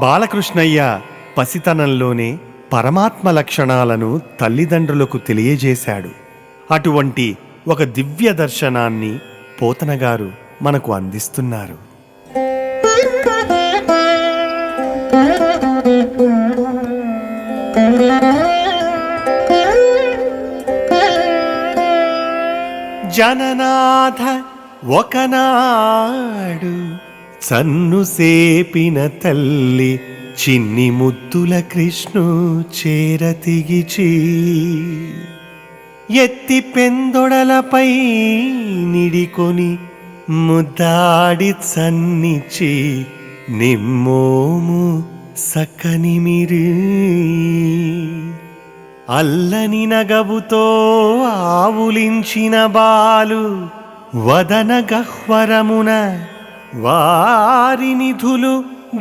బాలకృష్ణయ్య పసితనంలోనే పరమాత్మ లక్షణాలను తల్లిదండ్రులకు తెలియజేశాడు. అటువంటి ఒక దివ్య దర్శనాన్ని పోతనగారు మనకు అందిస్తున్నారు. జననాథ ఒకనాడు చన్ను సేపిన తల్లి చిన్ని ముద్దుల కృష్ణు చేరతిగిచి ఎత్తి పెందొడలపై నిడికొని ముద్దాడి చన్నిచి నిమ్మోము సక్కనిమిరి అల్లని నగవుతో ఆవులించిన బాలు వదన గహ్వరమున వారి నిధులు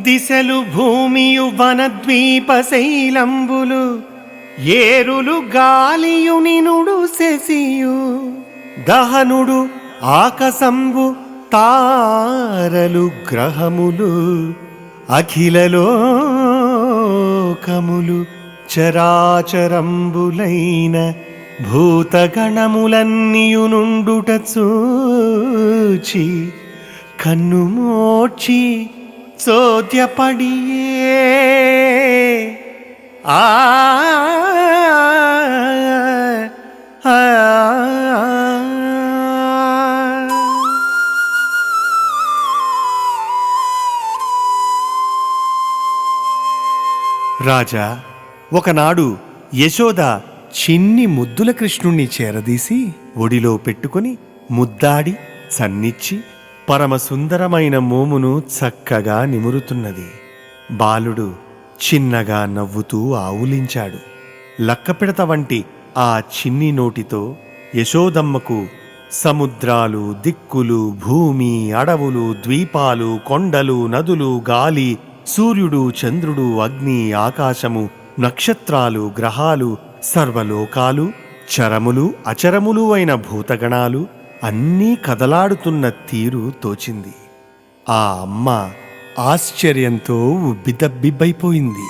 దిశలు భూమియు వనద్వీప శైలంబులు ఏరులు గాలియునినుడు శశియు దహనుడు ఆకసంబు తారలు గ్రహములు అఖిలలోకములు చరాచరంబులైన భూతగణములన్నీయునుండుట చూచి కన్ను మోడ్చి చోద్యపడియే ఆ రాజా, ఒకనాడు యశోద చిన్ని ముద్దుల కృష్ణుణ్ణి చేరదీసి ఒడిలో పెట్టుకుని ముద్దాడి సన్నిచ్చి పరమసుందరమైన మోమును చక్కగా నిమురుతున్నది. బాలుడు చిన్నగా నవ్వుతూ ఆవులించాడు. లక్కపిడత వంటి ఆ చిన్ని నోటితో యశోదమ్మకు సముద్రాలు, దిక్కులు, భూమి, అడవులు, ద్వీపాలు, కొండలు, నదులు, గాలి, సూర్యుడు, చంద్రుడు, అగ్ని, ఆకాశము, నక్షత్రాలు, గ్రహాలు, సర్వలోకాలు, చరములు అచరములు అయిన భూతగణాలు అన్నీ కదలాడుతున్న తీరు తోచింది. ఆ అమ్మ ఆశ్చర్యంతో ఉబ్బితబ్బిబ్బైపోయింది.